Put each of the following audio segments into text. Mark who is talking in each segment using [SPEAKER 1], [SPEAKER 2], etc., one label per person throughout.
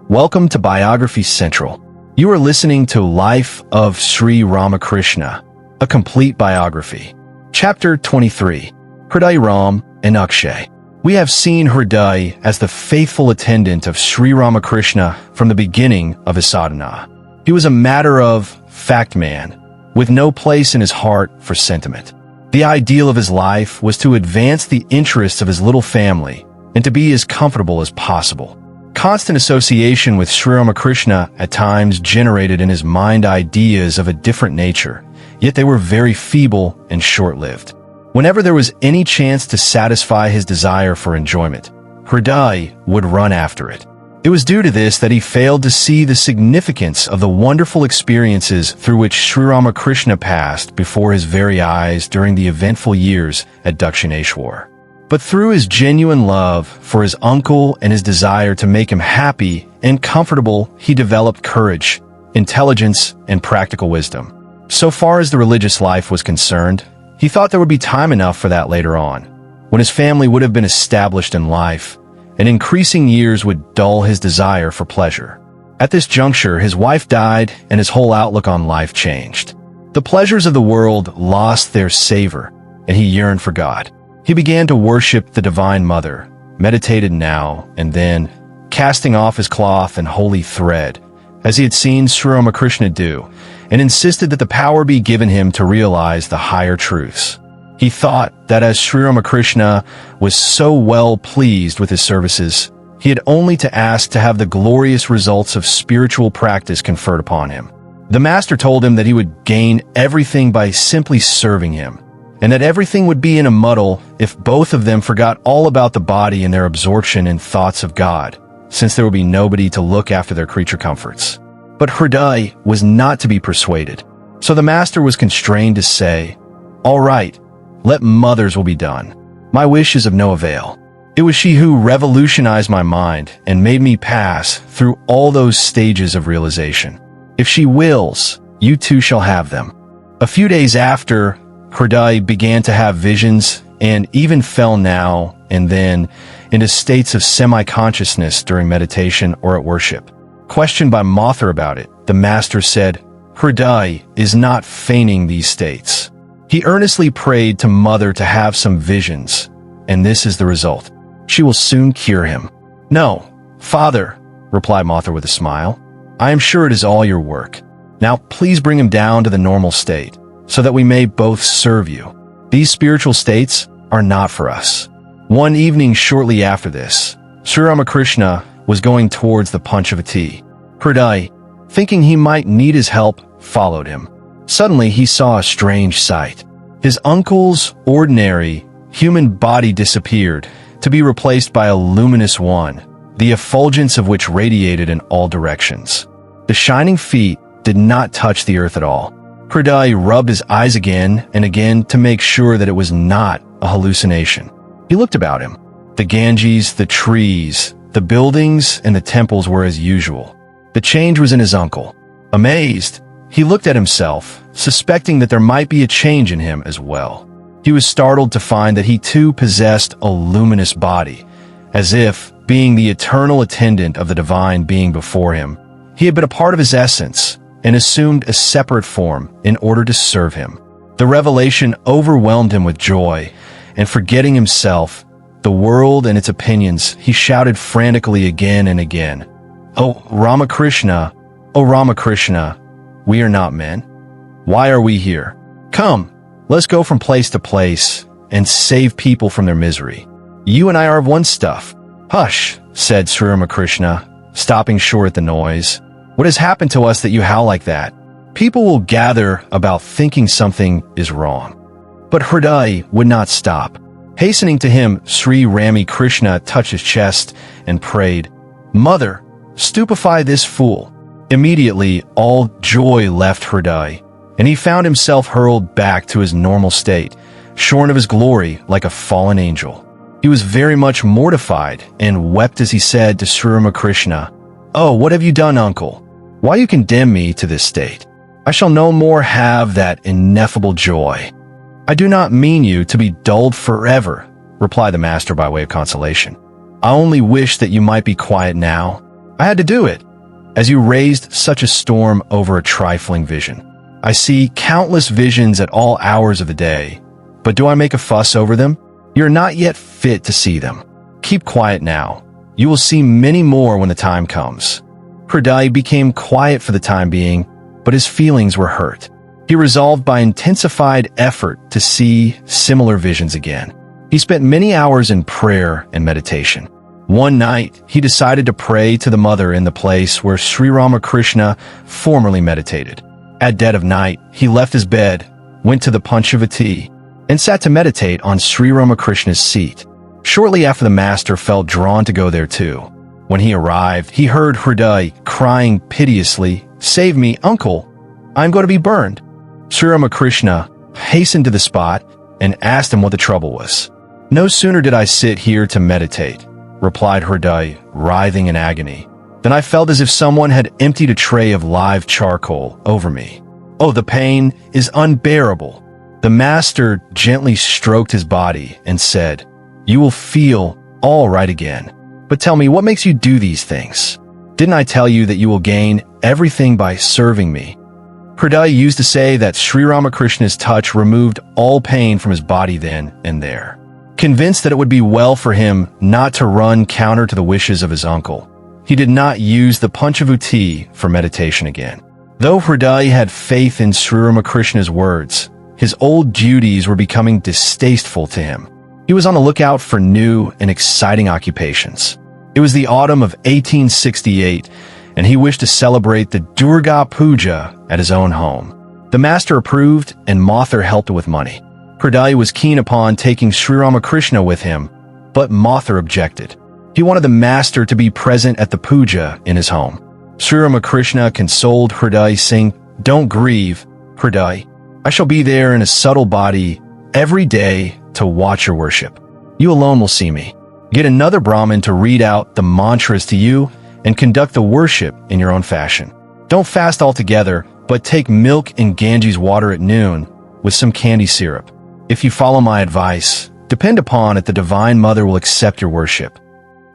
[SPEAKER 1] Welcome to Biography Central. You are listening to Life of Sri Ramakrishna, a complete biography. Chapter 23, Hriday Ram and Akshay. We have seen Hriday as the faithful attendant of Sri Ramakrishna from the beginning of his sadhana. He was a matter-of-fact man, with no place in his heart for sentiment. The ideal of his life was to advance the interests of his little family and to be as comfortable as possible. Constant association with Sri Ramakrishna at times generated in his mind ideas of a different nature, yet they were very feeble and short-lived. Whenever there was any chance to satisfy his desire for enjoyment, Hriday would run after it. It was due to this that he failed to see the significance of the wonderful experiences through which Sri Ramakrishna passed before his very eyes during the eventful years at Dakshineshwar. But through his genuine love for his uncle and his desire to make him happy and comfortable, he developed courage, intelligence, and practical wisdom. So far as the religious life was concerned, he thought there would be time enough for that later on, when his family would have been established in life, and increasing years would dull his desire for pleasure. At this juncture, his wife died and his whole outlook on life changed. The pleasures of the world lost their savor, and he yearned for God. He began to worship the Divine Mother, meditated now and then, casting off his cloth and holy thread, as he had seen Sri Ramakrishna do, and insisted that the power be given him to realize the higher truths. He thought that as Sri Ramakrishna was so well pleased with his services, he had only to ask to have the glorious results of spiritual practice conferred upon him. The master told him that he would gain everything by simply serving him, and that everything would be in a muddle if both of them forgot all about the body in their absorption in thoughts of God, since there would be nobody to look after their creature comforts. But Hriday was not to be persuaded, so the master was constrained to say, "All right, let mother's will be done. My wish is of no avail. It was she who revolutionized my mind and made me pass through all those stages of realization. If she wills, you too shall have them." A few days after, Hriday began to have visions and even fell now and then into states of semi-consciousness during meditation or at worship. Questioned by Mother about it, the master said, "Hriday is not feigning these states." He earnestly prayed to Mother to have some visions, and this is the result. She will soon cure him. "No, Father," replied Mother with a smile. "I am sure it is all your work. Now please bring him down to the normal state, so that we may both serve you. These spiritual states are not for us." One evening shortly after this, Sri Ramakrishna was going towards the punch of a tea. Hriday, thinking he might need his help, followed him. Suddenly he saw a strange sight. His uncle's ordinary human body disappeared, to be replaced by a luminous one, the effulgence of which radiated in all directions. The shining feet did not touch the earth at all. Hriday rubbed his eyes again and again to make sure that it was not a hallucination. He looked about him. The Ganges, the trees, the buildings, and the temples were as usual. The change was in his uncle. Amazed, he looked at himself, suspecting that there might be a change in him as well. He was startled to find that he too possessed a luminous body, as if, being the eternal attendant of the divine being before him, he had been a part of his essence, and assumed a separate form in order to serve him. The revelation overwhelmed him with joy, and forgetting himself, the world and its opinions, he shouted frantically again and again, "Oh Ramakrishna, oh Ramakrishna, we are not men. Why are we here? Come, let's go from place to place and save people from their misery. You and I are of one stuff." "Hush," said Sri Ramakrishna, stopping short at the noise. "What has happened to us that you howl like that? People will gather about thinking something is wrong." But Hriday would not stop. Hastening to him, Sri Ramakrishna touched his chest and prayed, "Mother, stupefy this fool." Immediately, all joy left Hriday, and he found himself hurled back to his normal state, shorn of his glory like a fallen angel. He was very much mortified and wept as he said to Sri Ramakrishna, "Oh, what have you done, uncle? Why you condemn me to this state? I shall no more have that ineffable joy." "I do not mean you to be dulled forever," replied the master by way of consolation. "I only wish that you might be quiet now. I had to do it. As you raised such a storm over a trifling vision. I see countless visions at all hours of the day, but do I make a fuss over them? You're not yet fit to see them. Keep quiet now. You will see many more when the time comes. Hriday became quiet for the time being, but his feelings were hurt. He resolved by intensified effort to see similar visions again. He spent many hours in prayer and meditation. One night, he decided to pray to the mother in the place where Sri Ramakrishna formerly meditated. At dead of night, he left his bed, went to the Panchavati, and sat to meditate on Sri Ramakrishna's seat. Shortly after, the master felt drawn to go there too. When he arrived, he heard Hriday crying piteously, "Save me, uncle! I'm going to be burned." Sri Ramakrishna hastened to the spot and asked him what the trouble was. "No sooner did I sit here to meditate," replied Hriday, writhing in agony, "than I felt as if someone had emptied a tray of live charcoal over me. Oh, the pain is unbearable." The master gently stroked his body and said, "You will feel all right again. But tell me, what makes you do these things? Didn't I tell you that you will gain everything by serving me?" Hriday used to say that Sri Ramakrishna's touch removed all pain from his body then and there. Convinced that it would be well for him not to run counter to the wishes of his uncle, he did not use the Panchavati for meditation again. Though Hriday had faith in Sri Ramakrishna's words, his old duties were becoming distasteful to him. He was on the lookout for new and exciting occupations. It was the autumn of 1868, and he wished to celebrate the Durga Puja at his own home. The master approved, and Mothar helped with money. Hriday was keen upon taking Sri Ramakrishna with him, but Mothar objected. He wanted the master to be present at the puja in his home. Sri Ramakrishna consoled Hriday, saying, "Don't grieve, Hriday. I shall be there in a subtle body every day to watch your worship. You alone will see me. Get another Brahmin to read out the mantras to you and conduct the worship in your own fashion. Don't fast altogether, but take milk and Ganges water at noon with some candy syrup. If you follow my advice, depend upon it the Divine Mother will accept your worship."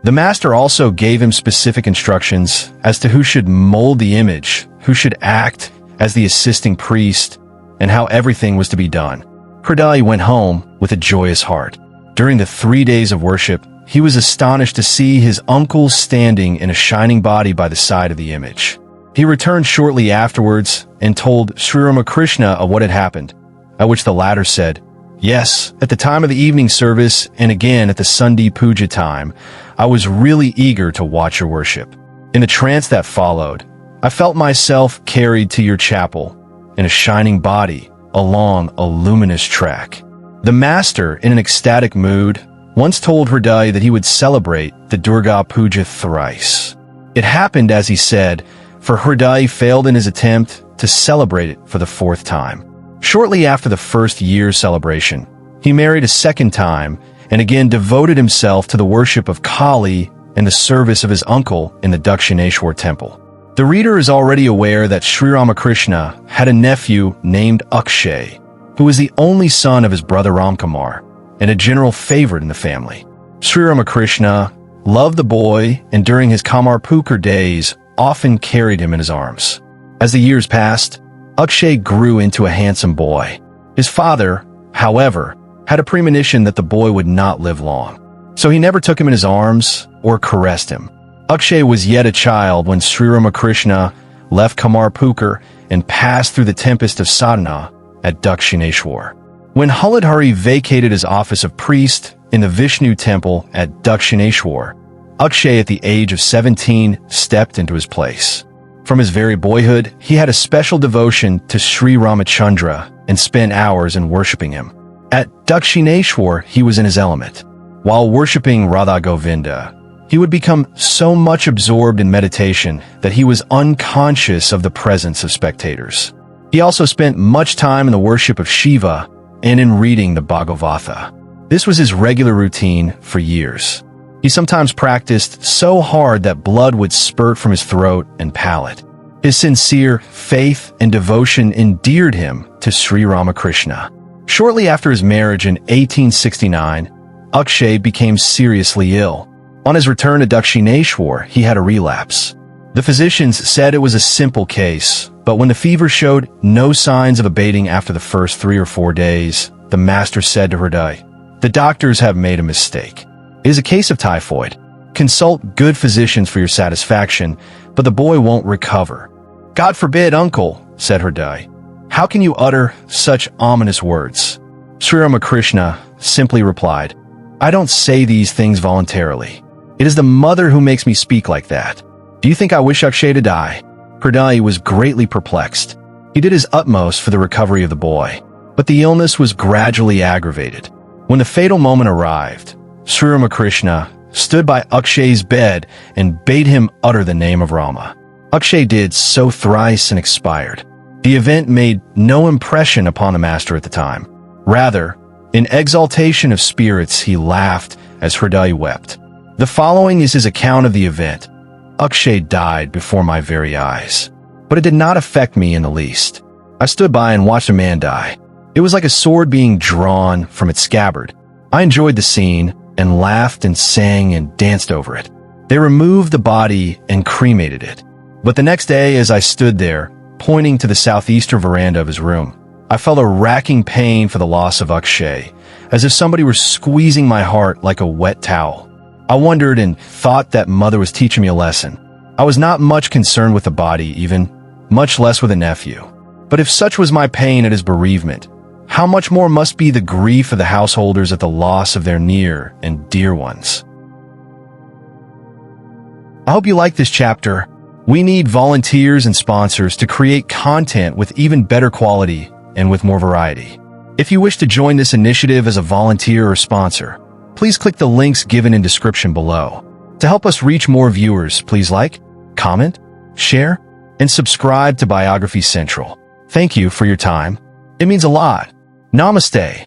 [SPEAKER 1] The master also gave him specific instructions as to who should mold the image, who should act as the assisting priest, and how everything was to be done. Hriday went home with a joyous heart. During the 3 days of worship, he was astonished to see his uncle standing in a shining body by the side of the image. He returned shortly afterwards and told Sri Ramakrishna of what had happened, at which the latter said, "Yes, at the time of the evening service and again at the Sunday puja time, I was really eager to watch your worship. In the trance that followed, I felt myself carried to your chapel in a shining body along a luminous track." The master, in an ecstatic mood, once told Hriday that he would celebrate the Durga Puja thrice. It happened as he said, for Hriday failed in his attempt to celebrate it for the 4th time. Shortly after the first year's celebration, he married a second time and again devoted himself to the worship of Kali and the service of his uncle in the Dakshineshwar temple. The reader is already aware that Sri Ramakrishna had a nephew named Akshay, who was the only son of his brother Ramkumar and a general favorite in the family. Sri Ramakrishna loved the boy and during his Kamarpukar days often carried him in his arms. As the years passed, Akshay grew into a handsome boy. His father, however, had a premonition that the boy would not live long, so he never took him in his arms or caressed him. Akshay was yet a child when Sri Ramakrishna left Kamarpukar and passed through the tempest of sadhana at Dakshineshwar. When Haladhari vacated his office of priest in the Vishnu temple at Dakshineshwar, Akshay at the age of 17 stepped into his place. From his very boyhood, he had a special devotion to Sri Ramachandra and spent hours in worshipping him. At Dakshineshwar, he was in his element. While worshipping Radha Govinda, he would become so much absorbed in meditation that he was unconscious of the presence of spectators. He also spent much time in the worship of Shiva and in reading the Bhagavata. This was his regular routine for years. He sometimes practiced so hard that blood would spurt from his throat and palate. His sincere faith and devotion endeared him to Sri Ramakrishna. Shortly after his marriage in 1869, Akshay became seriously ill. On his return to Dakshineshwar, he had a relapse. The physicians said it was a simple case, but when the fever showed no signs of abating after the first 3 or 4 days, the master said to Hriday, "The doctors have made a mistake. It is a case of typhoid. Consult good physicians for your satisfaction, but the boy won't recover." "God forbid, uncle," said Hriday. "How can you utter such ominous words?" Sri Ramakrishna simply replied, "I don't say these things voluntarily. It is the mother who makes me speak like that. Do you think I wish Akshay to die?" Hriday was greatly perplexed. He did his utmost for the recovery of the boy, but the illness was gradually aggravated. When the fatal moment arrived, Sri Ramakrishna stood by Akshay's bed and bade him utter the name of Rama. Akshay did so thrice and expired. The event made no impression upon the master at the time. Rather, in exaltation of spirits, he laughed as Hriday wept. The following is his account of the event. Akshay died before my very eyes, but it did not affect me in the least. I stood by and watched a man die. It was like a sword being drawn from its scabbard. I enjoyed the scene and laughed and sang and danced over it. They removed the body and cremated it. But the next day, as I stood there, pointing to the southeastern veranda of his room, I felt a racking pain for the loss of Akshay, as if somebody were squeezing my heart like a wet towel. I wondered and thought that mother was teaching me a lesson. I was not much concerned with the body even, much less with a nephew. But if such was my pain at his bereavement, how much more must be the grief of the householders at the loss of their near and dear ones. I hope you like this chapter. We need volunteers and sponsors to create content with even better quality and with more variety. If you wish to join this initiative as a volunteer or sponsor, please click the links given in description below. To help us reach more viewers, please like, comment, share, and subscribe to Biography Central. Thank you for your time. It means a lot. Namaste.